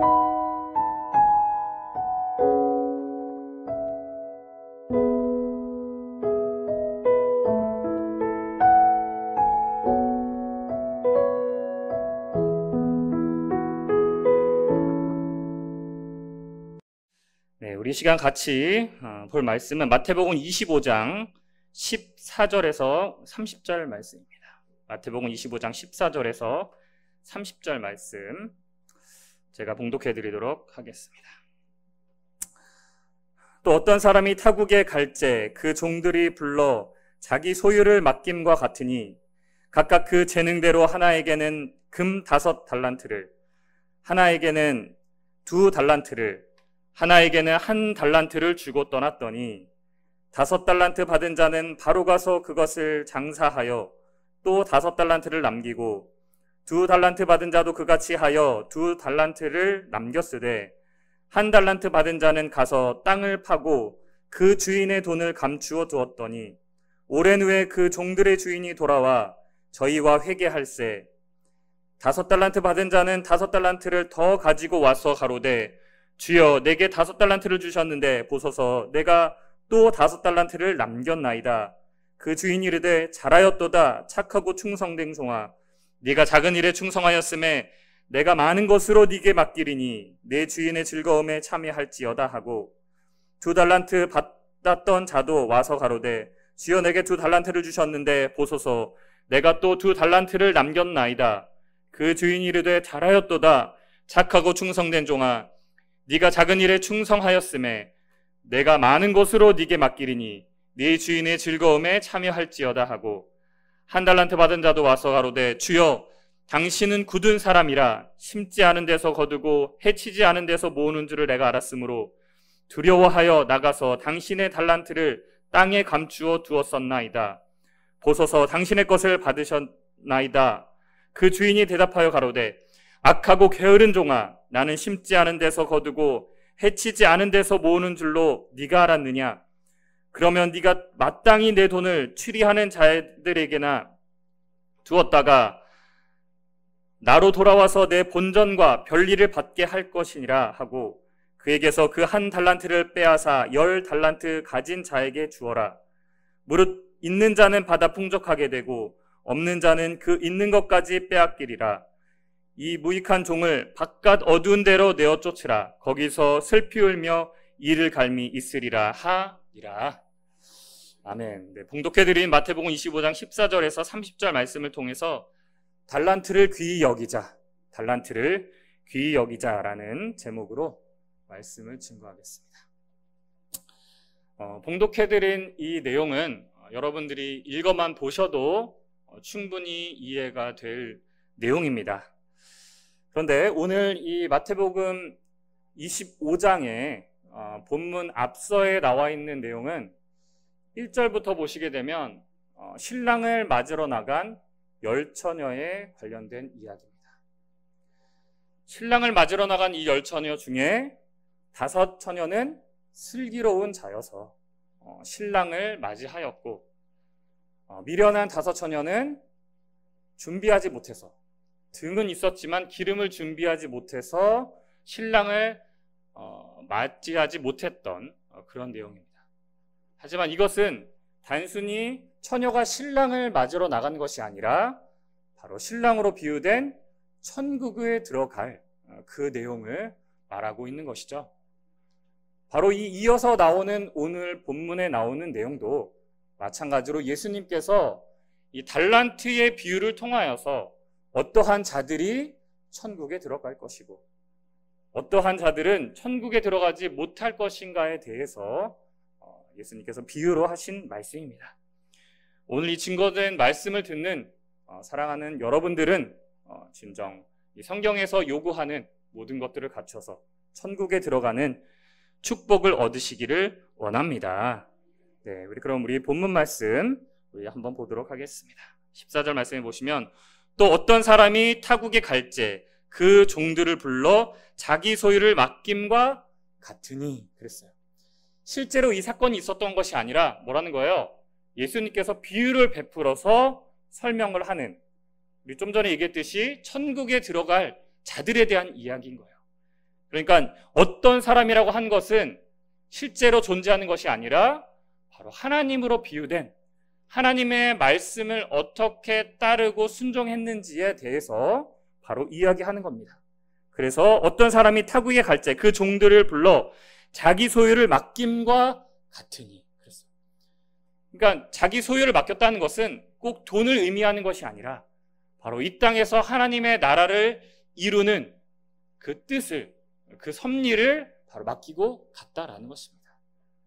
네, 우리 시간 같이 볼 말씀은 마태복음 25장 14절에서 30절 말씀입니다. 마태복음 25장 14절에서 30절 말씀 제가 봉독해 드리도록 하겠습니다. 또 어떤 사람이 타국에 갈제 그 종들이 불러 자기 소유를 맡김과 같으니 각각 그 재능대로 하나에게는 금 5달란트를, 하나에게는 2달란트를, 하나에게는 1달란트를 주고 떠났더니 5달란트 받은 자는 바로 가서 그것을 장사하여 또 5달란트를 남기고 2달란트 받은 자도 그같이 하여 2달란트를 남겼으되 1달란트 받은 자는 가서 땅을 파고 그 주인의 돈을 감추어 두었더니 오랜 후에 그 종들의 주인이 돌아와 저희와 회개할세 5달란트 받은 자는 5달란트를 더 가지고 와서 가로되 주여 내게 5달란트를 주셨는데 보소서 내가 또 5달란트를 남겼나이다. 그 주인이 이르되 잘하였도다 착하고 충성된 종아 네가 작은 일에 충성하였음에 내가 많은 것으로 네게 맡기리니 내 주인의 즐거움에 참여할지어다 하고 2달란트 받았던 자도 와서 가로되 주여 내게 2달란트를 주셨는데 보소서 내가 또 2달란트를 남겼나이다. 그 주인이 이르되 잘하였도다 착하고 충성된 종아 네가 작은 일에 충성하였음에 내가 많은 것으로 네게 맡기리니 네 주인의 즐거움에 참여할지어다 하고 1달란트 받은 자도 와서 가로되 주여 당신은 굳은 사람이라 심지 않은 데서 거두고 해치지 않은 데서 모으는 줄을 내가 알았으므로 두려워하여 나가서 당신의 달란트를 땅에 감추어 두었었나이다. 보소서 당신의 것을 받으셨나이다. 그 주인이 대답하여 가로되 악하고 게으른 종아 나는 심지 않은 데서 거두고 해치지 않은 데서 모으는 줄로 네가 알았느냐? 그러면 네가 마땅히 내 돈을 추리하는 자들에게나 두었다가 나로 돌아와서 내 본전과 별리를 받게 할 것이니라 하고 그에게서 그 1달란트를 빼앗아 10달란트 가진 자에게 주어라. 무릇 있는 자는 받아 풍족하게 되고 없는 자는 그 있는 것까지 빼앗기리라. 이 무익한 종을 바깥 어두운 데로 내어 쫓으라. 거기서 슬피 울며 이를 갈미 있으리라 하니라. 아멘. 네, 봉독해드린 마태복음 25장 14절에서 30절 말씀을 통해서 달란트를 귀히 여기자, 달란트를 귀히 여기자라는 제목으로 말씀을 증거하겠습니다. 봉독해드린 이 내용은 여러분들이 읽어만 보셔도 충분히 이해가 될 내용입니다. 그런데 오늘 이 마태복음 25장의 본문 앞서에 나와 있는 내용은 1절부터 보시게 되면 신랑을 맞으러 나간 10처녀에 관련된 이야기입니다. 신랑을 맞으러 나간 이 10처녀 중에 5처녀는 슬기로운 자여서 신랑을 맞이하였고 미련한 5처녀는 준비하지 못해서 등은 있었지만 기름을 준비하지 못해서 신랑을 맞이하지 못했던 그런 내용입니다. 하지만 이것은 단순히 처녀가 신랑을 맞으러 나간 것이 아니라 바로 신랑으로 비유된 천국에 들어갈 그 내용을 말하고 있는 것이죠. 바로 이 이어서 나오는 오늘 본문에 나오는 내용도 마찬가지로 예수님께서 이 달란트의 비유를 통하여서 어떠한 자들이 천국에 들어갈 것이고 어떠한 자들은 천국에 들어가지 못할 것인가에 대해서 예수님께서 비유로 하신 말씀입니다. 오늘 이 증거된 말씀을 듣는 사랑하는 여러분들은 진정 이 성경에서 요구하는 모든 것들을 갖춰서 천국에 들어가는 축복을 얻으시기를 원합니다. 네, 그럼 우리 본문 말씀 우리 한번 보도록 하겠습니다. 14절 말씀해 보시면 또 어떤 사람이 타국에 갈제 그 종들을 불러 자기 소유를 맡김과 같으니 그랬어요. 실제로 이 사건이 있었던 것이 아니라 뭐라는 거예요? 예수님께서 비유를 베풀어서 설명을 하는 우리 좀 전에 얘기했듯이 천국에 들어갈 자들에 대한 이야기인 거예요. 그러니까 어떤 사람이라고 한 것은 실제로 존재하는 것이 아니라 바로 하나님으로 비유된 하나님의 말씀을 어떻게 따르고 순종했는지에 대해서 바로 이야기하는 겁니다. 그래서 어떤 사람이 타국에 갈지 그 종들을 불러 자기 소유를 맡김과 같으니. 그러니까 자기 소유를 맡겼다는 것은 꼭 돈을 의미하는 것이 아니라 바로 이 땅에서 하나님의 나라를 이루는 그 뜻을, 그 섭리를 바로 맡기고 갔다라는 것입니다.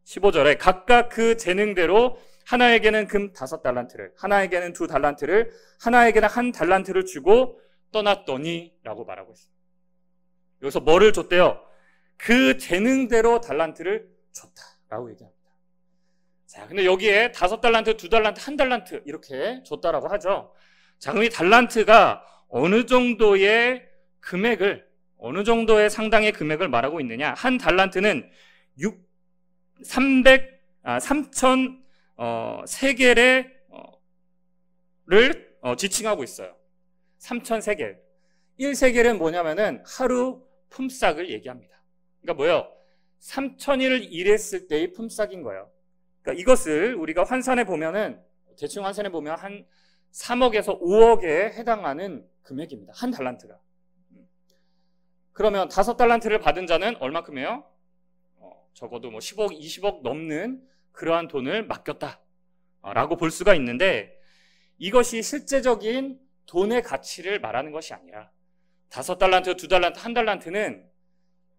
15절에 각각 그 재능대로 하나에게는 금 5달란트를, 하나에게는 2달란트를, 하나에게는 1달란트를 주고 떠났더니 라고 말하고 있습니다. 여기서 뭐를 줬대요? 그 재능대로 달란트를 줬다라고 얘기합니다. 자, 근데 여기에 5달란트, 2달란트, 1달란트 이렇게 줬다라고 하죠. 자, 그럼 이 달란트가 어느 정도의 금액을, 어느 정도의 상당의 금액을 말하고 있느냐? 한 달란트는 3,000 세겔을 지칭하고 있어요. 3,000세겔. 1세겔은 뭐냐면은 하루 품삯을 얘기합니다. 그러니까 뭐예요? 3,000일 일했을 때의 품삯인 거예요. 그러니까 이것을 우리가 환산해 보면은, 대충 환산해 보면 한 3억에서 5억에 해당하는 금액입니다. 한 달란트가. 그러면 5달란트를 받은 자는 얼마큼이에요? 적어도 뭐 10억, 20억 넘는 그러한 돈을 맡겼다라고 볼 수가 있는데, 이것이 실제적인 돈의 가치를 말하는 것이 아니라 5달란트, 2달란트, 1달란트는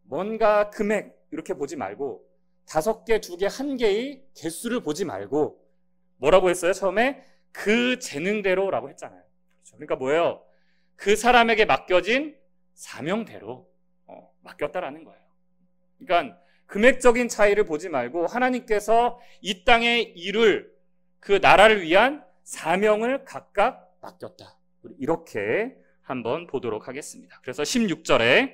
뭔가 금액 이렇게 보지 말고 5개, 2개, 1개의 개수를 보지 말고 뭐라고 했어요? 처음에 그 재능대로라고 했잖아요. 그렇죠? 그러니까 뭐예요? 그 사람에게 맡겨진 사명대로 맡겼다라는 거예요. 그러니까 금액적인 차이를 보지 말고 하나님께서 이 땅에 이룰 그 나라를 위한 사명을 각각 맡겼다. 이렇게 한번 보도록 하겠습니다. 그래서 16절에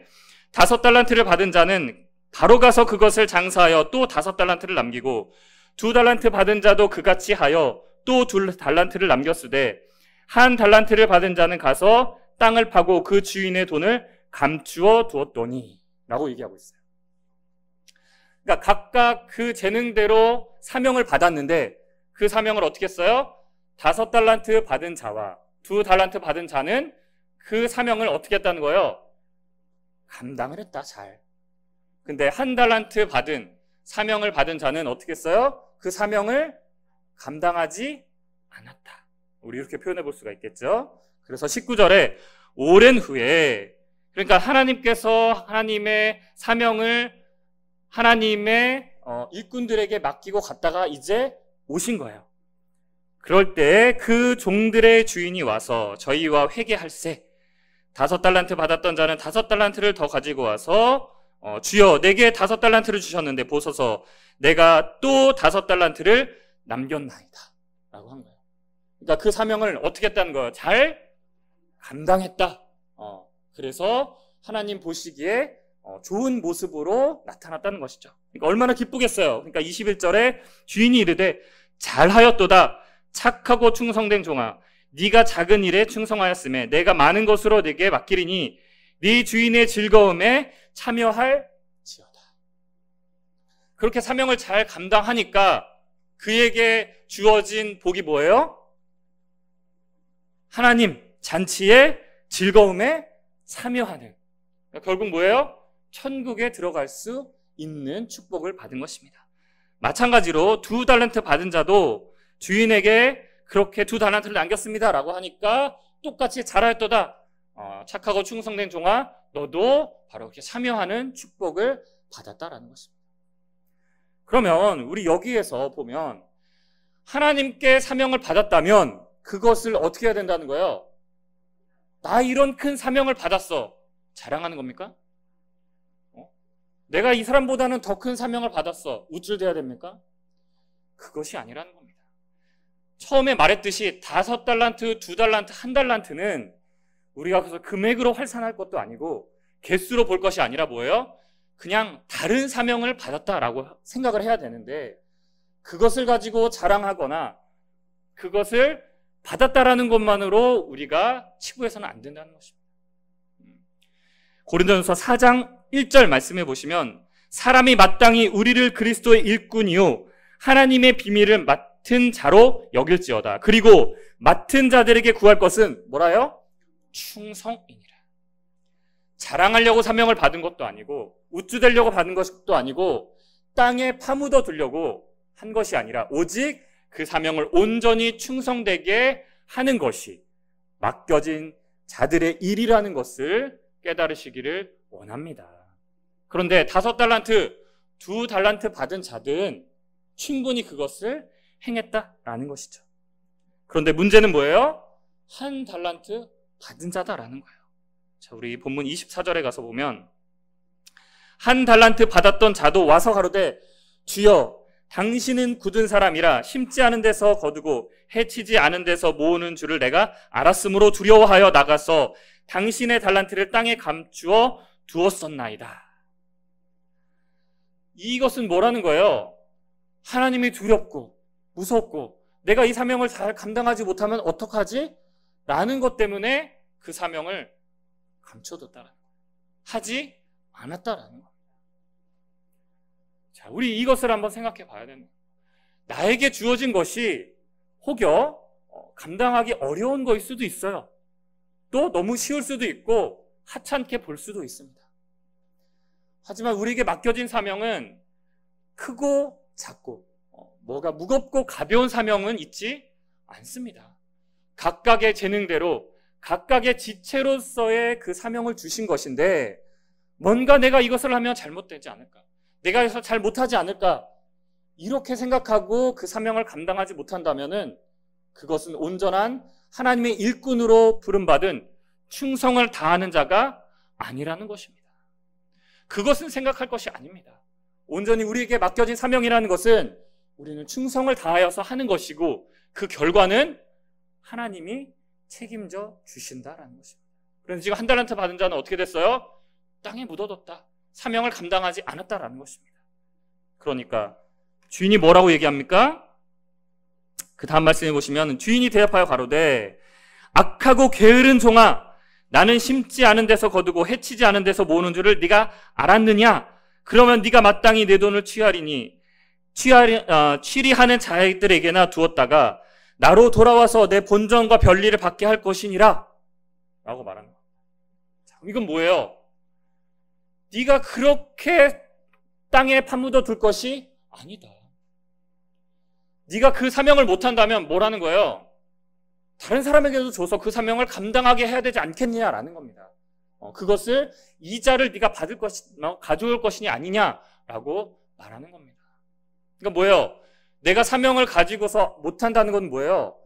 5달란트를 받은 자는 바로 가서 그것을 장사하여 또 5달란트를 남기고 2달란트 받은 자도 그같이 하여 또 2달란트를 남겼으되 1달란트를 받은 자는 가서 땅을 파고 그 주인의 돈을 감추어 두었더니 라고 얘기하고 있어요. 그러니까 각각 그 재능대로 사명을 받았는데 그 사명을 어떻게 했어요? 5달란트 받은 자와 2달란트 받은 자는 그 사명을 어떻게 했다는 거예요? 감당을 했다, 잘. 근데 1달란트 받은, 사명을 받은 자는 어떻게 했어요? 그 사명을 감당하지 않았다. 우리 이렇게 표현해 볼 수가 있겠죠? 그래서 19절에 오랜 후에, 그러니까 하나님께서 하나님의 사명을 하나님의 일꾼들에게 맡기고 갔다가 이제 오신 거예요. 그럴 때 그 종들의 주인이 와서 저희와 회개할세, 5달란트 받았던 자는 5달란트를 더 가지고 와서 주여 내게 5달란트를 주셨는데 보소서 내가 또 5달란트를 남겼나이다 라고 한 거예요. 그러니까 그 사명을 어떻게 했다는 거예요? 잘 감당했다. 그래서 하나님 보시기에 좋은 모습으로 나타났다는 것이죠. 그러니까 얼마나 기쁘겠어요. 그러니까 21절에 주인이 이르되 잘하였도다 착하고 충성된 종아 네가 작은 일에 충성하였음에 내가 많은 것으로 네게 맡기리니 네 주인의 즐거움에 참여할지어다. 그렇게 사명을 잘 감당하니까 그에게 주어진 복이 뭐예요? 하나님 잔치의 즐거움에 참여하는, 그러니까 결국 뭐예요? 천국에 들어갈 수 있는 축복을 받은 것입니다. 마찬가지로 2달란트 받은 자도 주인에게 그렇게 2달란트를 남겼습니다 라고 하니까 똑같이 잘하였도다 착하고 충성된 종아 너도 바로 이렇게 참여하는 축복을 받았다라는 것입니다. 그러면 우리 여기에서 보면 하나님께 사명을 받았다면 그것을 어떻게 해야 된다는 거예요? 나 이런 큰 사명을 받았어. 자랑하는 겁니까? 내가 이 사람보다는 더 큰 사명을 받았어. 우쭐대야 됩니까? 그것이 아니라는 겁니다. 처음에 말했듯이 5달란트, 2달란트, 1달란트는 우리가 그래서 금액으로 환산할 것도 아니고 개수로 볼 것이 아니라 뭐예요? 그냥 다른 사명을 받았다라고 생각을 해야 되는데 그것을 가지고 자랑하거나 그것을 받았다라는 것만으로 우리가 치부해서는 안 된다는 것입니다. 고린도전서 4장 1절 말씀해 보시면 사람이 마땅히 우리를 그리스도의 일꾼이요 하나님의 비밀을 맡은 자로 여길지어다. 그리고 맡은 자들에게 구할 것은 뭐라요? 충성이니라. 자랑하려고 사명을 받은 것도 아니고 우쭐대려고 받은 것도 아니고 땅에 파묻어 두려고 한 것이 아니라 오직 그 사명을 온전히 충성되게 하는 것이 맡겨진 자들의 일이라는 것을 깨달으시기를 원합니다. 그런데 5달란트, 2달란트 받은 자들은 충분히 그것을 행했다라는 것이죠. 그런데 문제는 뭐예요? 1달란트 받은 자다라는 거예요. 자, 우리 본문 24절에 가서 보면 1달란트 받았던 자도 와서 가로되 주여 당신은 굳은 사람이라 심지 않은 데서 거두고 해치지 않은 데서 모으는 줄을 내가 알았으므로 두려워하여 나가서 당신의 달란트를 땅에 감추어 두었었나이다. 이것은 뭐라는 거예요? 하나님이 두렵고 무섭고 내가 이 사명을 잘 감당하지 못하면 어떡하지? 라는 것 때문에 그 사명을 감춰뒀다라는 거예요. 하지 않았다라는 겁니다. 자, 우리 이것을 한번 생각해 봐야 됩니다. 나에게 주어진 것이 혹여 감당하기 어려운 것일 수도 있어요. 또 너무 쉬울 수도 있고 하찮게 볼 수도 있습니다. 하지만 우리에게 맡겨진 사명은 크고 작고 뭐가 무겁고 가벼운 사명은 있지 않습니다. 각각의 재능대로 각각의 지체로서의 그 사명을 주신 것인데 뭔가 내가 이것을 하면 잘못되지 않을까? 내가 해서 잘 못하지 않을까? 이렇게 생각하고 그 사명을 감당하지 못한다면은 그것은 온전한 하나님의 일꾼으로 부름받은 충성을 다하는 자가 아니라는 것입니다. 그것은 생각할 것이 아닙니다. 온전히 우리에게 맡겨진 사명이라는 것은 우리는 충성을 다하여서 하는 것이고 그 결과는 하나님이 책임져 주신다라는 것입니다. 그래서 지금 1달란트 받은 자는 어떻게 됐어요? 땅에 묻어뒀다. 사명을 감당하지 않았다라는 것입니다. 그러니까 주인이 뭐라고 얘기합니까? 그 다음 말씀해 보시면 주인이 대답하여 가로되 악하고 게으른 종아 나는 심지 않은 데서 거두고 해치지 않은 데서 모으는 줄을 네가 알았느냐? 그러면 네가 마땅히 내 돈을 취리하는 자들에게나 두었다가 나로 돌아와서 내 본전과 별리를 받게 할 것이니라 라고 말하는 겁니다. 이건 뭐예요? 네가 그렇게 땅에 파묻어 둘 것이 아니다. 네가 그 사명을 못한다면 뭐라는 거예요? 다른 사람에게도 줘서 그 사명을 감당하게 해야 되지 않겠느냐라는 겁니다. 그것을 이자를 네가 받을 가져올 것이니 아니냐라고 말하는 겁니다. 그러니까 뭐예요? 내가 사명을 가지고서 못한다는 건 뭐예요?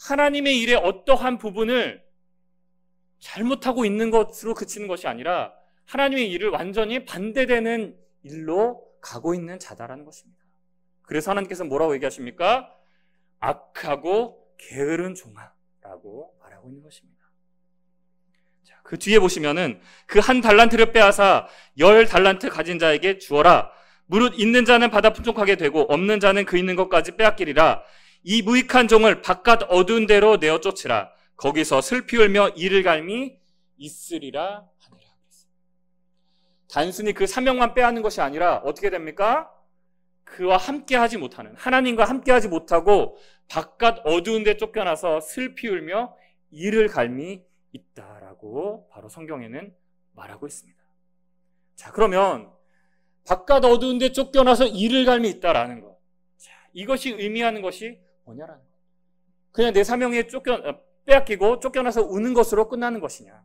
하나님의 일의 어떠한 부분을 잘못하고 있는 것으로 그치는 것이 아니라 하나님의 일을 완전히 반대되는 일로 가고 있는 자다라는 것입니다. 그래서 하나님께서 뭐라고 얘기하십니까? 악하고 게으른 종아라고 말하고 있는 것입니다. 자, 그 뒤에 보시면은 그 1달란트를 빼앗아 10달란트 가진 자에게 주어라. 무릇 있는 자는 받아 풍족하게 되고 없는 자는 그 있는 것까지 빼앗기리라. 이 무익한 종을 바깥 어두운 데로 내어 쫓으라. 거기서 슬피 울며 이를 갈미 있으리라 하니라. 단순히 그 사명만 빼앗는 것이 아니라 어떻게 됩니까? 그와 함께하지 못하는, 하나님과 함께하지 못하고 바깥 어두운 데 쫓겨나서 슬피 울며 이를 갈미 있다라고 바로 성경에는 말하고 있습니다. 자, 그러면 바깥 어두운 데 쫓겨나서 이를 갈미 있다라는 것. 자, 이것이 의미하는 것이 뭐냐라는 것. 그냥 내 사명에 빼앗기고 쫓겨나서 우는 것으로 끝나는 것이냐.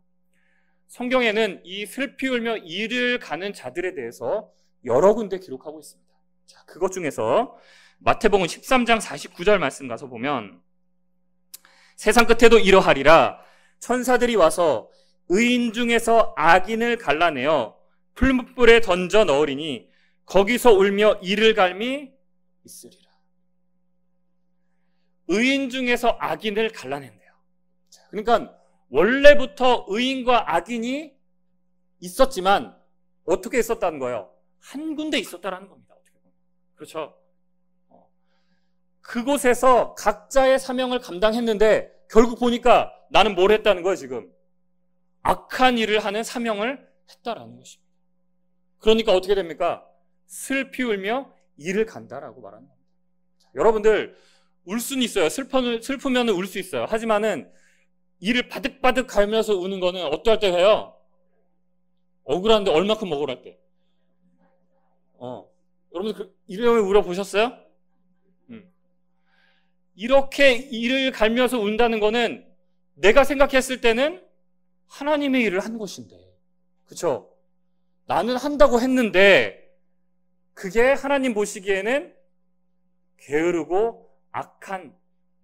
성경에는 이 슬피 울며 이를 가는 자들에 대해서 여러 군데 기록하고 있습니다. 자, 그것 중에서 마태복음 13장 49절 말씀 가서 보면 세상 끝에도 이러하리라. 천사들이 와서 의인 중에서 악인을 갈라내어 풀무불에 던져 넣으리니 거기서 울며 이를 갈미 있으리라. 의인 중에서 악인을 갈라낸대요. 자, 그러니까 원래부터 의인과 악인이 있었지만 어떻게 있었다는 거예요? 한 군데 있었다라는 겁니다. 어떻게 보면. 그렇죠? 그곳에서 각자의 사명을 감당했는데 결국 보니까 나는 뭘 했다는 거예요, 지금? 악한 일을 하는 사명을 했다라는 것입니다. 그러니까 어떻게 됩니까? 슬피 울며 이를 간다라고 말하는 겁니다. 여러분들 울 수는 있어요. 슬프면 울 수 있어요. 하지만은 이를 바득바득 갈면서 우는 거는 어떨 때 해요? 억울한데 얼마큼 억울할 때? 여러분들 이름을 울어보셨어요? 이렇게 이를 갈면서 운다는 거는 내가 생각했을 때는 하나님의 일을 한 것인데, 그쵸? 나는 한다고 했는데 그게 하나님 보시기에는 게으르고 악한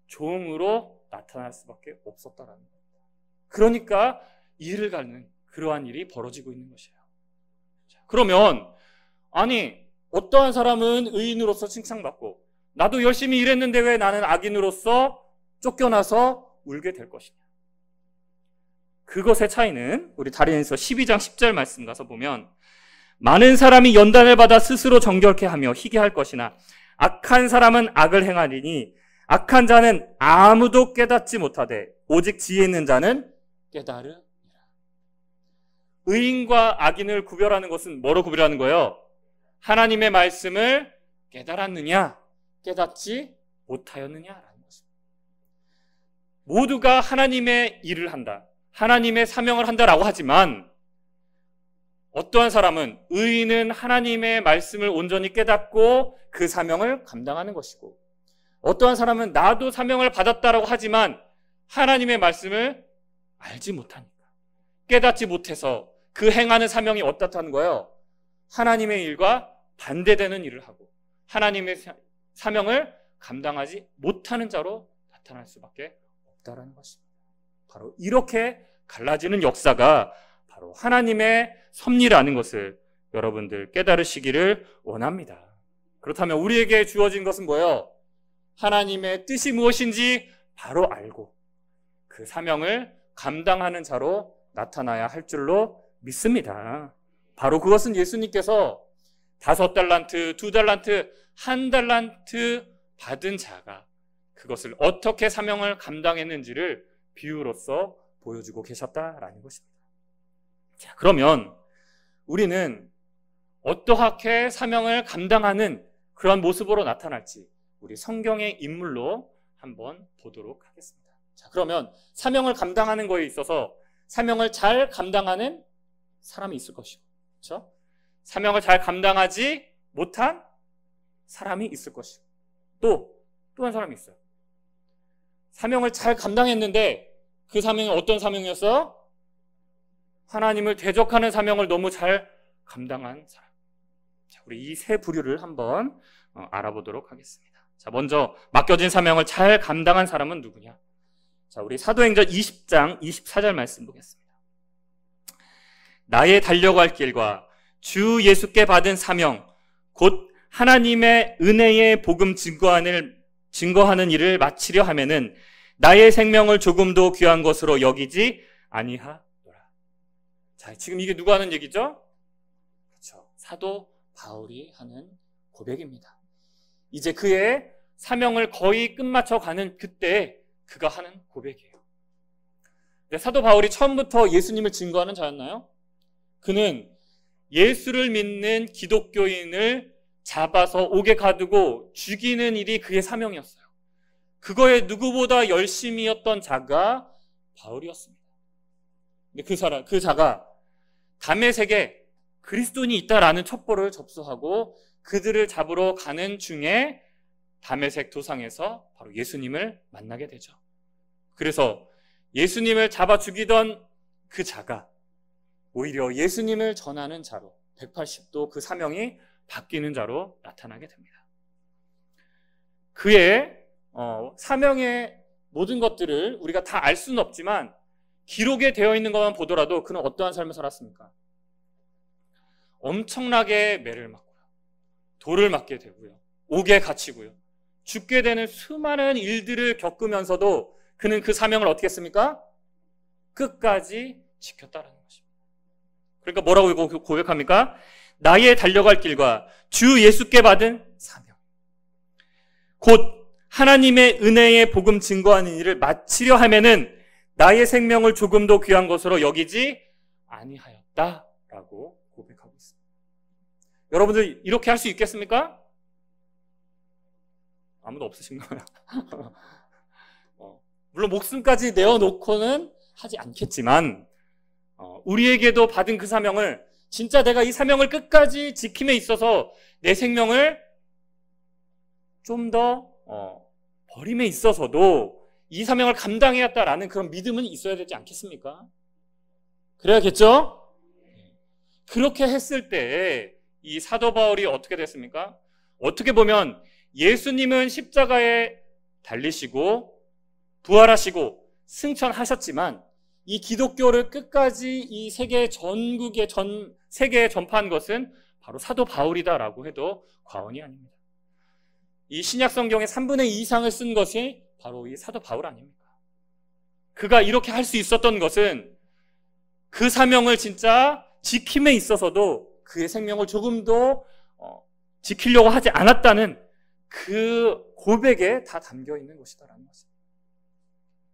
종으로 나타날 수밖에 없었다라는 겁니다. 그러니까 이를 갈는 그러한 일이 벌어지고 있는 것이에요. 그러면 아니 어떠한 사람은 의인으로서 칭찬받고 나도 열심히 일했는데 왜 나는 악인으로서 쫓겨나서 울게 될 것이냐. 그것의 차이는 우리 다리에서 12장 10절 말씀 가서 보면 많은 사람이 연단을 받아 스스로 정결케 하며 희게 할 것이나 악한 사람은 악을 행하리니 악한 자는 아무도 깨닫지 못하되 오직 지혜 있는 자는 깨달으리라. 의인과 악인을 구별하는 것은 뭐로 구별하는 거예요? 하나님의 말씀을 깨달았느냐 깨닫지 못하였느냐라는 것입니다. 모두가 하나님의 일을 한다, 하나님의 사명을 한다라고 하지만 어떠한 사람은 의인은 하나님의 말씀을 온전히 깨닫고 그 사명을 감당하는 것이고, 어떠한 사람은 나도 사명을 받았다라고 하지만 하나님의 말씀을 알지 못하니까, 깨닫지 못해서 그 행하는 사명이 어떻다는 거예요? 하나님의 일과 반대되는 일을 하고 하나님의 사명을 감당하지 못하는 자로 나타날 수밖에 없다라는 것입니다. 바로 이렇게 갈라지는 역사가 바로 하나님의 섭리라는 것을 여러분들 깨달으시기를 원합니다. 그렇다면 우리에게 주어진 것은 뭐예요? 하나님의 뜻이 무엇인지 바로 알고 그 사명을 감당하는 자로 나타나야 할 줄로 믿습니다. 바로 그것은 예수님께서 5달란트, 2달란트, 1달란트 받은 자가 그것을 어떻게 사명을 감당했는지를 비유로서 보여주고 계셨다라는 것입니다. 자, 그러면 우리는 어떻게 사명을 감당하는 그런 모습으로 나타날지 우리 성경의 인물로 한번 보도록 하겠습니다. 자, 그러면 사명을 감당하는 거에 있어서 사명을 잘 감당하는 사람이 있을 것이고, 그렇죠? 사명을 잘 감당하지 못한 사람이 있을 것이고, 또 한 사람이 있어요. 사명을 잘 감당했는데 그 사명이 어떤 사명이었어요? 하나님을 대적하는 사명을 너무 잘 감당한 사람. 자, 우리 이 세 부류를 한번 알아보도록 하겠습니다. 자, 먼저 맡겨진 사명을 잘 감당한 사람은 누구냐? 자, 우리 사도행전 20장 24절 말씀 보겠습니다. 나의 달려갈 길과 주 예수께 받은 사명, 곧 하나님의 은혜의 복음 증거하는 일을 마치려 하면은 나의 생명을 조금도 귀한 것으로 여기지 아니하노라. 자, 지금 이게 누가 하는 얘기죠? 그렇죠. 사도 바울이 하는 고백입니다. 이제 그의 사명을 거의 끝마쳐 가는 그때 그가 하는 고백이에요. 사도 바울이 처음부터 예수님을 증거하는 자였나요? 그는 예수를 믿는 기독교인을 잡아서 옥에 가두고 죽이는 일이 그의 사명이었어요. 그거에 누구보다 열심이었던 자가 바울이었습니다. 근데 그 자가 다메섹에 그리스도인이 있다라는 첩보를 접수하고 그들을 잡으러 가는 중에 다메섹 도상에서 바로 예수님을 만나게 되죠. 그래서 예수님을 잡아 죽이던 그 자가 오히려 예수님을 전하는 자로 180도 그 사명이 바뀌는 자로 나타나게 됩니다. 그의 사명의 모든 것들을 우리가 다 알 수는 없지만 기록에 되어 있는 것만 보더라도 그는 어떠한 삶을 살았습니까? 엄청나게 매를 맞고요, 돌을 맞게 되고요, 옥에 갇히고요, 죽게 되는 수많은 일들을 겪으면서도 그는 그 사명을 어떻게 했습니까? 끝까지 지켰다라는 것입니다. 그러니까 뭐라고 고백합니까? 나의 달려갈 길과 주 예수께 받은 사명, 곧 하나님의 은혜의 복음 증거하는 일을 마치려 하면은 나의 생명을 조금도 귀한 것으로 여기지 아니하였다라고 고백하고 있습니다. 여러분들 이렇게 할 수 있겠습니까? 아무도 없으신가요? 물론 목숨까지 내어놓고는 하지 않겠지만 우리에게도 받은 그 사명을 진짜 내가 이 사명을 끝까지 지킴에 있어서 내 생명을 좀 더 버림에 있어서도 이 사명을 감당해야겠다라는 그런 믿음은 있어야 되지 않겠습니까? 그래야겠죠? 그렇게 했을 때 이 사도 바울이 어떻게 됐습니까? 어떻게 보면 예수님은 십자가에 달리시고 부활하시고 승천하셨지만 이 기독교를 끝까지 이 세계 전국에 세계에 전파한 것은 바로 사도 바울이다라고 해도 과언이 아닙니다. 이 신약 성경의 3분의 2 이상을 쓴 것이 바로 이 사도 바울 아닙니까? 그가 이렇게 할 수 있었던 것은 그 사명을 진짜 지킴에 있어서도 그의 생명을 조금도 지키려고 하지 않았다는 그 고백에 다 담겨 있는 것이다라는 것입니다.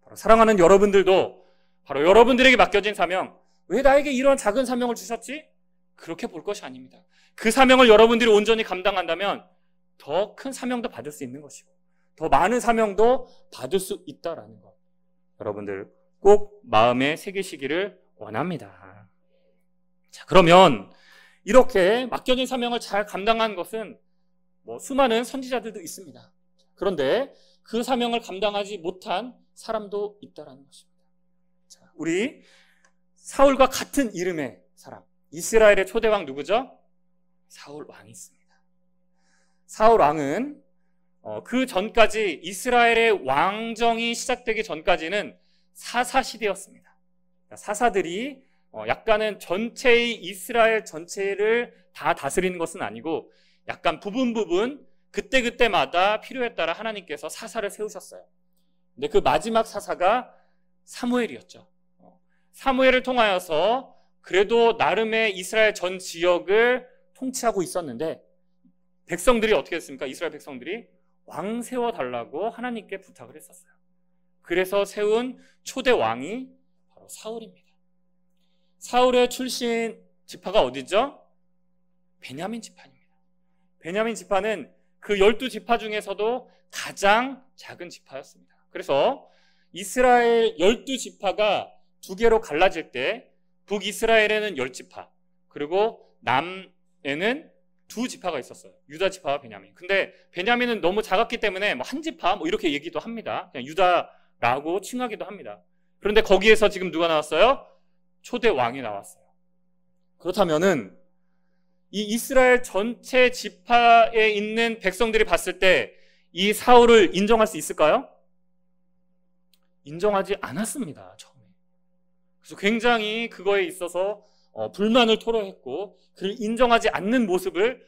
바로 사랑하는 여러분들도 바로 여러분들에게 맡겨진 사명, 왜 나에게 이런 작은 사명을 주셨지? 그렇게 볼 것이 아닙니다. 그 사명을 여러분들이 온전히 감당한다면 더 큰 사명도 받을 수 있는 것이고 더 많은 사명도 받을 수 있다라는 것, 여러분들 꼭 마음에 새기시기를 원합니다. 자, 그러면 이렇게 맡겨진 사명을 잘 감당한 것은 수많은 선지자들도 있습니다. 그런데 그 사명을 감당하지 못한 사람도 있다라는 것입니다. 자, 우리 사울과 같은 이름의 사람, 이스라엘의 초대왕 누구죠? 사울 왕이 있습니다. 사울 왕은 그 전까지 이스라엘의 왕정이 시작되기 전까지는 사사 시대였습니다. 사사들이 약간은 전체의 이스라엘 전체를 다 다스리는 것은 아니고 약간 부분 그때마다 필요에 따라 하나님께서 사사를 세우셨어요. 근데 그 마지막 사사가 사무엘이었죠. 사무엘을 통하여서 그래도 나름의 이스라엘 전 지역을 통치하고 있었는데 백성들이 어떻게 했습니까? 이스라엘 백성들이 왕 세워달라고 하나님께 부탁을 했었어요. 그래서 세운 초대 왕이 바로 사울입니다. 사울의 출신 지파가 어디죠? 베냐민 지파입니다. 베냐민 지파는 그 12지파 중에서도 가장 작은 지파였습니다. 그래서 이스라엘 12지파가 두 개로 갈라질 때 북이스라엘에는 10지파, 그리고 남에는 두 지파가 있었어요. 유다 지파와 베냐민. 근데 베냐민은 너무 작았기 때문에 한 지파 이렇게 얘기도 합니다. 그냥 유다라고 칭하기도 합니다. 그런데 거기에서 지금 누가 나왔어요? 초대 왕이 나왔어요. 그렇다면은 이 이스라엘 전체 지파에 있는 백성들이 봤을 때 이 사울을 인정할 수 있을까요? 인정하지 않았습니다, 처음에. 그래서 굉장히 그거에 있어서 불만을 토로했고 그를 인정하지 않는 모습을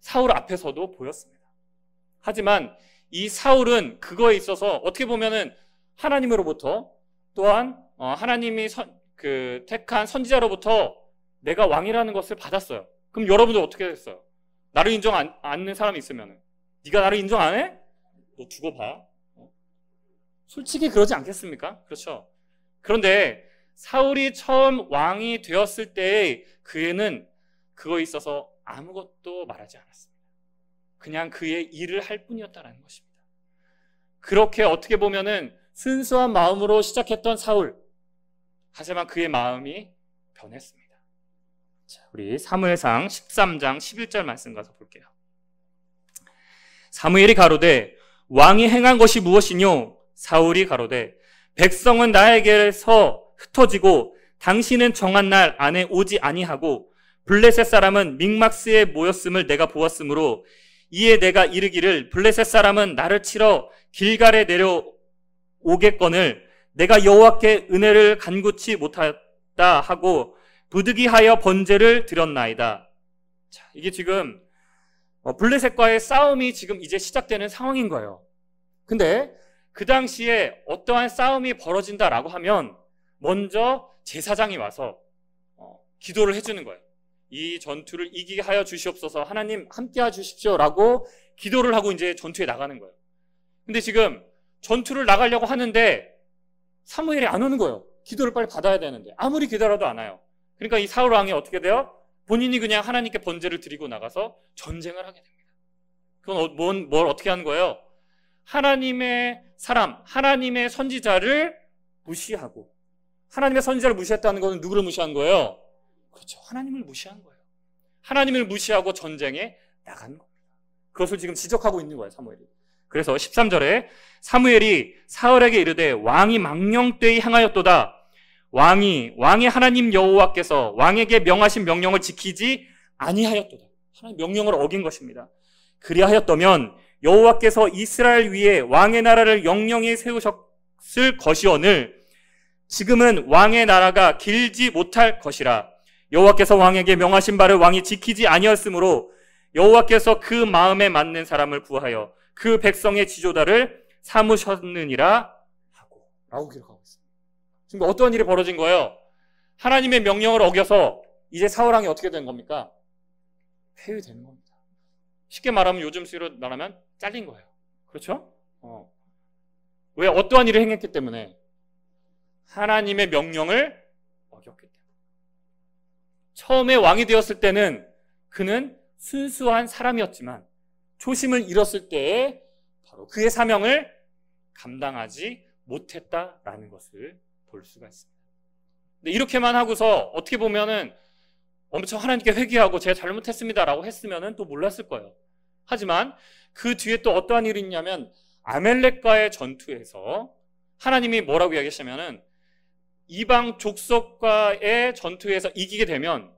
사울 앞에서도 보였습니다. 하지만 이 사울은 그거에 있어서 어떻게 보면은 하나님으로부터 또한 하나님이 택한 선지자로부터 내가 왕이라는 것을 받았어요. 그럼 여러분들 어떻게 됐어요? 나를 인정 않는 사람이 있으면 네가 나를 인정 안 해? 너 두고 봐. 솔직히 그러지 않겠습니까? 그렇죠. 그런데 사울이 처음 왕이 되었을 때 그에는 그거에 있어서 아무것도 말하지 않았습니다. 그냥 그의 일을 할 뿐이었다는 것입니다. 그렇게 어떻게 보면은 순수한 마음으로 시작했던 사울, 하지만 그의 마음이 변했습니다. 자, 우리 사무엘상 13장 11절 말씀 가서 볼게요. 사무엘이 가로되 왕이 행한 것이 무엇이뇨? 사울이 가로되 백성은 나에게서 흩어지고 당신은 정한 날 안에 오지 아니하고 블레셋 사람은 믹막스에 모였음을 내가 보았으므로 이에 내가 이르기를 블레셋 사람은 나를 치러 길갈에 내려오겠거늘 내가 여호와께 은혜를 간구치 못하다 하고 부득이하여 번제를 드렸나이다. 자, 이게 지금 블레셋과의 싸움이 지금 이제 시작되는 상황인 거예요. 근데 그 당시에 어떠한 싸움이 벌어진다라고 하면 먼저 제사장이 와서 기도를 해주는 거예요. 이 전투를 이기게 하여 주시옵소서, 하나님 함께 해 주십시오라고 기도를 하고 이제 전투에 나가는 거예요. 근데 지금 전투를 나가려고 하는데 사무엘이 안 오는 거예요. 기도를 빨리 받아야 되는데 아무리 기다려도 안 와요. 그러니까 이 사울 왕이 어떻게 돼요? 본인이 그냥 하나님께 번제를 드리고 나가서 전쟁을 하게 됩니다. 그건 뭘 어떻게 하는 거예요? 하나님의 사람, 하나님의 선지자를 무시하고, 하나님의 선지자를 무시했다는 것은 누구를 무시한 거예요? 그렇죠. 하나님을 무시한 거예요. 하나님을 무시하고 전쟁에 나간 겁니다. 그것을 지금 지적하고 있는 거예요, 사무엘이. 그래서 13절에 사무엘이 사울에게 이르되 왕이 망령되이 행하였도다. 왕이 하나님 여호와께서 왕에게 명하신 명령을 지키지 아니하였도다. 하나님 명령을 어긴 것입니다. 그리하였다면 여호와께서 이스라엘 위에 왕의 나라를 영영히 세우셨을 것이오늘 지금은 왕의 나라가 길지 못할 것이라. 여호와께서 왕에게 명하신 바를 왕이 지키지 아니었으므로 여호와께서 그 마음에 맞는 사람을 구하여 그 백성의 지도자를 삼으셨느니라 하고 라고 기록하고 있습니다. 지금 어떤 일이 벌어진 거예요? 하나님의 명령을 어겨서 이제 사울왕이 어떻게 된 겁니까? 폐위되는 겁니다. 쉽게 말하면 요즘 쓰로 말하면 잘린 거예요. 그렇죠? 왜? 어떠한 일을 행했기 때문에? 하나님의 명령을 어겼기 때문에. 처음에 왕이 되었을 때는 그는 순수한 사람이었지만 초심을 잃었을 때에 바로 그의 사명을 감당하지 못했다라는 것을 볼 수가 있습니다. 근데 이렇게만 하고서 어떻게 보면은 엄청 하나님께 회개하고 제가 잘못했습니다라고 했으면은 또 몰랐을 거예요. 하지만 그 뒤에 또 어떠한 일이 있냐면 아멜렉과의 전투에서 하나님이 뭐라고 이야기하시냐면은 이방 족속과의 전투에서 이기게 되면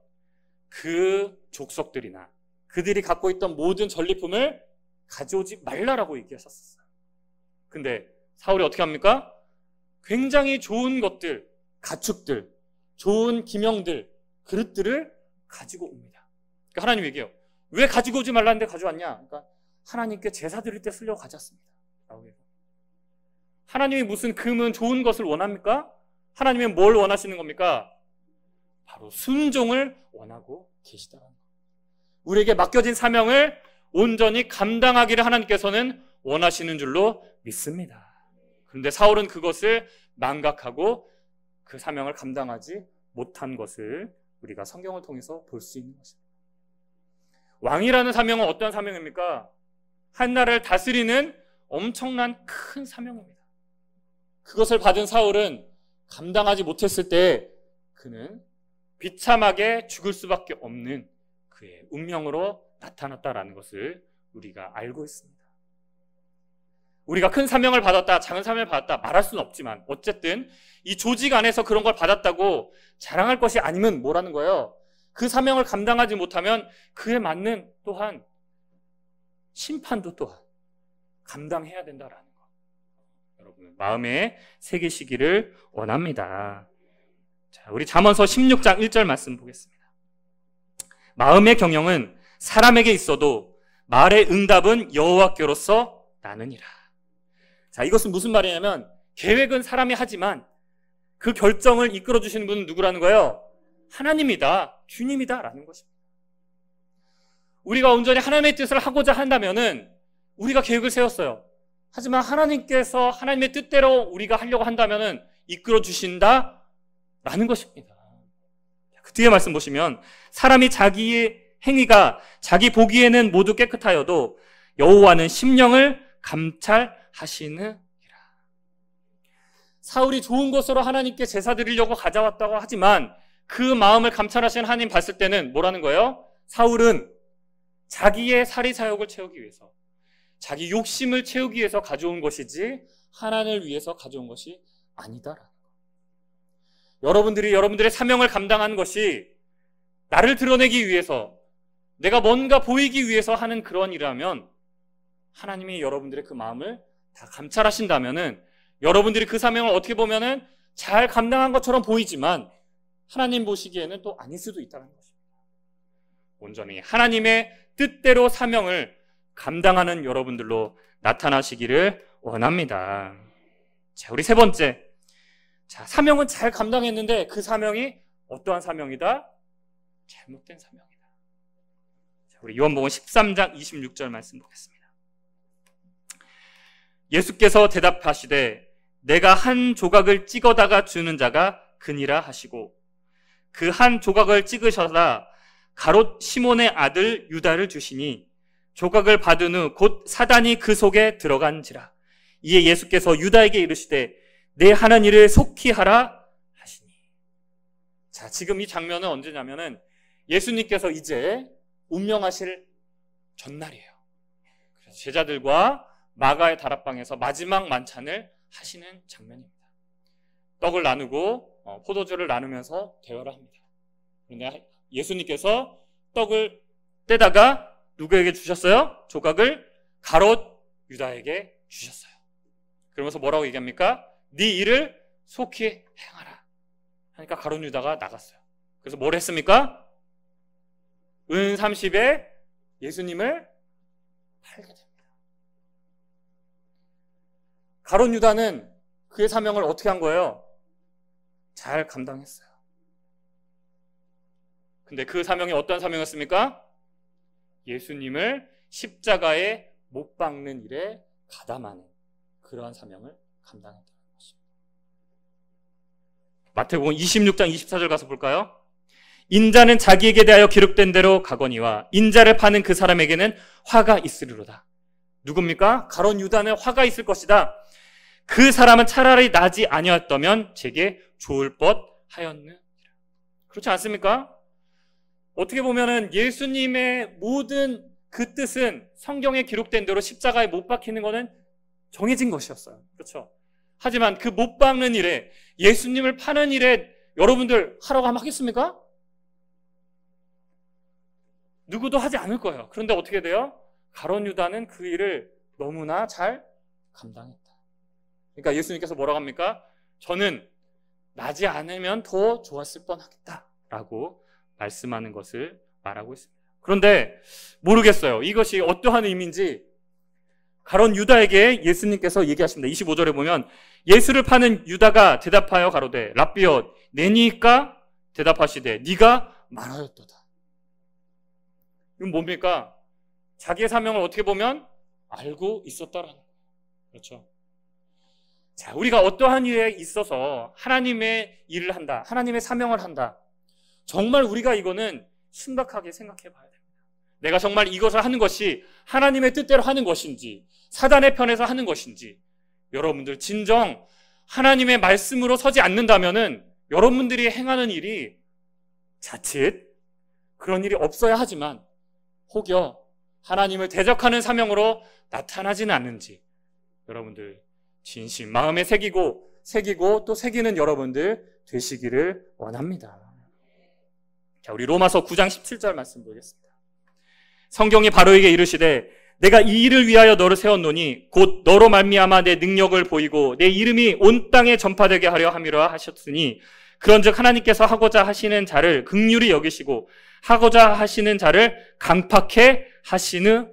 그 족속들이나 그들이 갖고 있던 모든 전리품을 가져오지 말라라고 얘기하셨어요. 근데 사울이 어떻게 합니까? 굉장히 좋은 것들, 가축들, 좋은 기명들, 그릇들을 가지고 옵니다. 그러니까 하나님 얘기해요. 왜 가지고 오지 말라는데 가져왔냐? 그러니까 하나님께 제사 드릴 때 쓰려고 가져왔습니다. 하나님이 무슨 금은 좋은 것을 원합니까? 하나님은 뭘 원하시는 겁니까? 바로 순종을 원하고 계시다는 겁니다. 우리에게 맡겨진 사명을 온전히 감당하기를 하나님께서는 원하시는 줄로 믿습니다. 그런데 사울은 그것을 망각하고 그 사명을 감당하지 못한 것을 우리가 성경을 통해서 볼 수 있는 것입니다. 왕이라는 사명은 어떤 사명입니까? 한 나라를 다스리는 엄청난 큰 사명입니다. 그것을 받은 사울은 감당하지 못했을 때 그는 비참하게 죽을 수밖에 없는 그의 운명으로 나타났다라는 것을 우리가 알고 있습니다. 우리가 큰 사명을 받았다, 작은 사명을 받았다 말할 수는 없지만 어쨌든 이 조직 안에서 그런 걸 받았다고 자랑할 것이 아니면 뭐라는 거예요? 그 사명을 감당하지 못하면 그에 맞는 또한 심판도 또한 감당해야 된다라는 거. 여러분 마음에 새기시기를 원합니다. 자, 우리 잠언서 16장 1절 말씀 보겠습니다. 마음의 경영은 사람에게 있어도 말의 응답은 여호와께로서 나느니라. 자, 이것은 무슨 말이냐면 계획은 사람이 하지만 그 결정을 이끌어 주시는 분은 누구라는 거예요? 하나님이다, 주님이다라는 것입니다. 우리가 온전히 하나님의 뜻을 하고자 한다면은 우리가 계획을 세웠어요. 하지만 하나님께서 하나님의 뜻대로 우리가 하려고 한다면은 이끌어 주신다라는 것입니다. 그 뒤에 말씀 보시면 사람이 자기의 행위가 자기 보기에는 모두 깨끗하여도 여호와는 심령을 감찰하시느니라. 사울이 좋은 것으로 하나님께 제사 드리려고 가져왔다고 하지만 그 마음을 감찰하시는 하나님 봤을 때는 뭐라는 거예요? 사울은 자기의 사리사욕을 채우기 위해서, 자기 욕심을 채우기 위해서 가져온 것이지 하나님을 위해서 가져온 것이 아니다라는 거예요. 여러분들의 사명을 감당하는 것이 나를 드러내기 위해서, 내가 뭔가 보이기 위해서 하는 그런 일이라면 하나님이 여러분들의 그 마음을 다 감찰하신다면은 여러분들이 그 사명을 어떻게 보면은 잘 감당한 것처럼 보이지만 하나님 보시기에는 또 아닐 수도 있다는 것입니다. 온전히 하나님의 뜻대로 사명을 감당하는 여러분들로 나타나시기를 원합니다. 자, 우리 세 번째. 자, 사명은 잘 감당했는데 그 사명이 어떠한 사명이다? 잘못된 사명이다. 자, 우리 요한복음 13장 26절 말씀 보겠습니다. 예수께서 대답하시되 내가 한 조각을 찍어다가 주는 자가 그니라 하시고 그 한 조각을 찍으셔다 가롯 시몬의 아들 유다를 주시니 조각을 받은 후 곧 사단이 그 속에 들어간지라. 이에 예수께서 유다에게 이르시되 내 하는 일을 속히 하라 하시니. 자, 지금 이 장면은 언제냐면은 예수님께서 이제 운명하실 전날이에요. 그래서 제자들과 마가의 다락방에서 마지막 만찬을 하시는 장면입니다. 떡을 나누고 포도주를 나누면서 대화를 합니다. 그런데 예수님께서 떡을 떼다가 누구에게 주셨어요? 조각을 가롯 유다에게 주셨어요. 그러면서 뭐라고 얘기합니까? 네 일을 속히 행하라 하니까 가롯 유다가 나갔어요. 그래서 뭘 했습니까? 은 30에 예수님을 팔게 됩니다. 가롯 유다는 그의 사명을 어떻게 한 거예요? 잘 감당했어요. 근데 그 사명이 어떤 사명이었습니까? 예수님을 십자가에 못 박는 일에 가담하는 그러한 사명을 감당했다는 것입니다. 마태복음 26장 24절 가서 볼까요? 인자는 자기에게 대하여 기록된 대로 가거니와 인자를 파는 그 사람에게는 화가 있으리로다. 누굽니까? 가롯 유다는 화가 있을 것이다. 그 사람은 차라리 나지 아니었다면 제게 좋을 뻔하였느니라. 그렇지 않습니까? 어떻게 보면은 예수님의 모든 그 뜻은 성경에 기록된 대로 십자가에 못 박히는 것은 정해진 것이었어요. 그렇죠? 하지만 그 못 박는 일에, 예수님을 파는 일에 여러분들 하라고 하면 하겠습니까? 누구도 하지 않을 거예요. 그런데 어떻게 돼요? 가롯 유다는 그 일을 너무나 잘 감당했다. 그러니까 예수님께서 뭐라고 합니까? 저는 나지 않으면 더 좋았을 뻔하겠다라고 말씀하는 것을 말하고 있습니다. 그런데 모르겠어요. 이것이 어떠한 의미인지 가롯 유다에게 예수님께서 얘기하십니다. 25절에 보면 예수를 파는 유다가 대답하여 가로되 랍비여 내니까 대답하시되 네가 말하였도다. 이건 뭡니까? 자기의 사명을 어떻게 보면 알고 있었다라는 거예요. 그렇죠? 자, 우리가 어떠한 일에 있어서 하나님의 일을 한다, 하나님의 사명을 한다, 정말 우리가 이거는 심각하게 생각해 봐야 됩니다. 내가 정말 이것을 하는 것이 하나님의 뜻대로 하는 것인지 사단의 편에서 하는 것인지, 여러분들 진정 하나님의 말씀으로 서지 않는다면은 여러분들이 행하는 일이 자칫 그런 일이 없어야 하지만 혹여 하나님을 대적하는 사명으로 나타나지는 않는지 여러분들 진심 마음에 새기고 또 새기는 여러분들 되시기를 원합니다. 자, 우리 로마서 9장 17절 말씀 보겠습니다. 성경이 바로에게 이르시되 내가 이 일을 위하여 너를 세웠노니 곧 너로 말미암아 내 능력을 보이고 내 이름이 온 땅에 전파되게 하려 함이라 하셨으니 그런즉 하나님께서 하고자 하시는 자를 긍휼히 여기시고 하고자 하시는 자를 강팍해 하시느니라.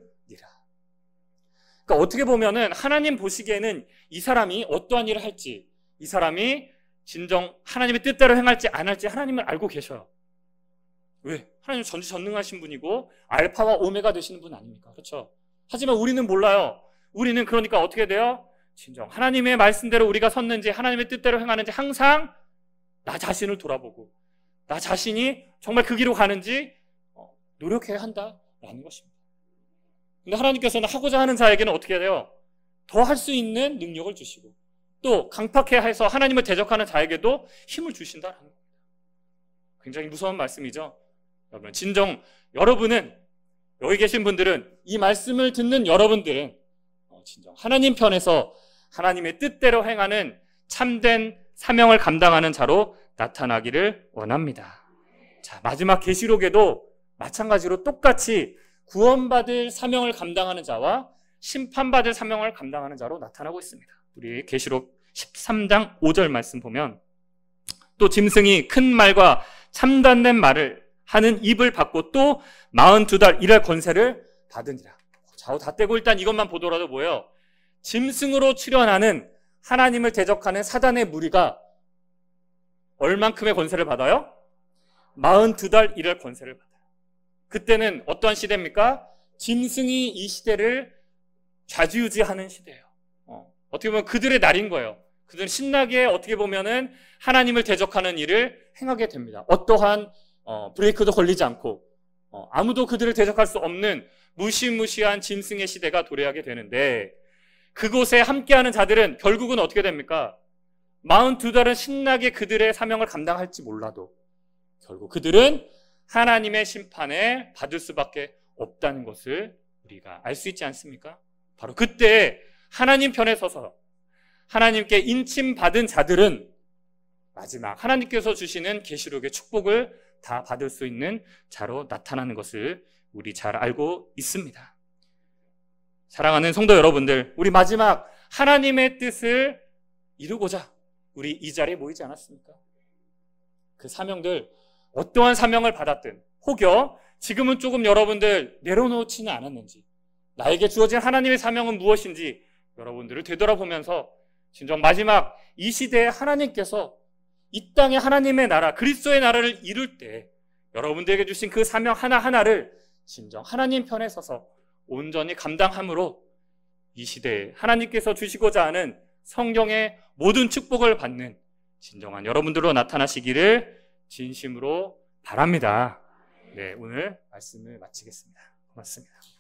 그러니까 어떻게 보면은 하나님 보시기에는 이 사람이 어떠한 일을 할지, 이 사람이 진정 하나님의 뜻대로 행할지 안 할지 하나님은 알고 계셔요. 왜? 하나님 전지전능하신 분이고 알파와 오메가 되시는 분 아닙니까? 그렇죠? 하지만 우리는 몰라요. 우리는 그러니까 어떻게 돼요? 진정 하나님의 말씀대로 우리가 섰는지 하나님의 뜻대로 행하는지 항상 나 자신을 돌아보고 나 자신이 정말 그 길로 가는지 노력해야 한다라는 것입니다. 근데 하나님께서는 하고자 하는 자에게는 어떻게 돼요? 더 할 수 있는 능력을 주시고 또 강팍해 해서 하나님을 대적하는 자에게도 힘을 주신다라는 겁니다. 굉장히 무서운 말씀이죠. 여러분, 진정 여러분은, 여기 계신 분들은, 이 말씀을 듣는 여러분들은 진정 하나님 편에서 하나님의 뜻대로 행하는 참된 사명을 감당하는 자로 나타나기를 원합니다. 자, 마지막 계시록에도 마찬가지로 똑같이 구원받을 사명을 감당하는 자와 심판받을 사명을 감당하는 자로 나타나고 있습니다. 우리 계시록 13장 5절 말씀 보면 또 짐승이 큰 말과 참단된 말을 하는 입을 받고 또 42달 일할 권세를 받으니라. 좌우 다 떼고 일단 이것만 보더라도 뭐예요? 짐승으로 출현하는 하나님을 대적하는 사단의 무리가 얼만큼의 권세를 받아요? 42달 일할 권세를 받아요. 그때는 어떠한 시대입니까? 짐승이 이 시대를 좌지우지하는 시대예요. 어떻게 보면 그들의 날인 거예요. 그들은 신나게 어떻게 보면은 하나님을 대적하는 일을 행하게 됩니다. 어떠한 브레이크도 걸리지 않고 아무도 그들을 대적할 수 없는 무시무시한 짐승의 시대가 도래하게 되는데, 그곳에 함께하는 자들은 결국은 어떻게 됩니까? 42달은 신나게 그들의 사명을 감당할지 몰라도 결국 그들은 하나님의 심판에 받을 수밖에 없다는 것을 우리가 알 수 있지 않습니까? 바로 그때 하나님 편에 서서 하나님께 인침받은 자들은 마지막 하나님께서 주시는 계시록의 축복을 다 받을 수 있는 자로 나타나는 것을 우리 잘 알고 있습니다. 사랑하는 성도 여러분들, 우리 마지막 하나님의 뜻을 이루고자 우리 이 자리에 모이지 않았습니까? 그 사명들, 어떠한 사명을 받았든 혹여 지금은 조금 여러분들 내려놓지는 않았는지, 나에게 주어진 하나님의 사명은 무엇인지 여러분들을 되돌아보면서 진정 마지막 이 시대에 하나님께서 이 땅에 하나님의 나라, 그리스도의 나라를 이룰 때 여러분들에게 주신 그 사명 하나하나를 진정 하나님 편에 서서 온전히 감당함으로 이 시대에 하나님께서 주시고자 하는 성경의 모든 축복을 받는 진정한 여러분들로 나타나시기를 진심으로 바랍니다. 네, 오늘 말씀을 마치겠습니다. 고맙습니다.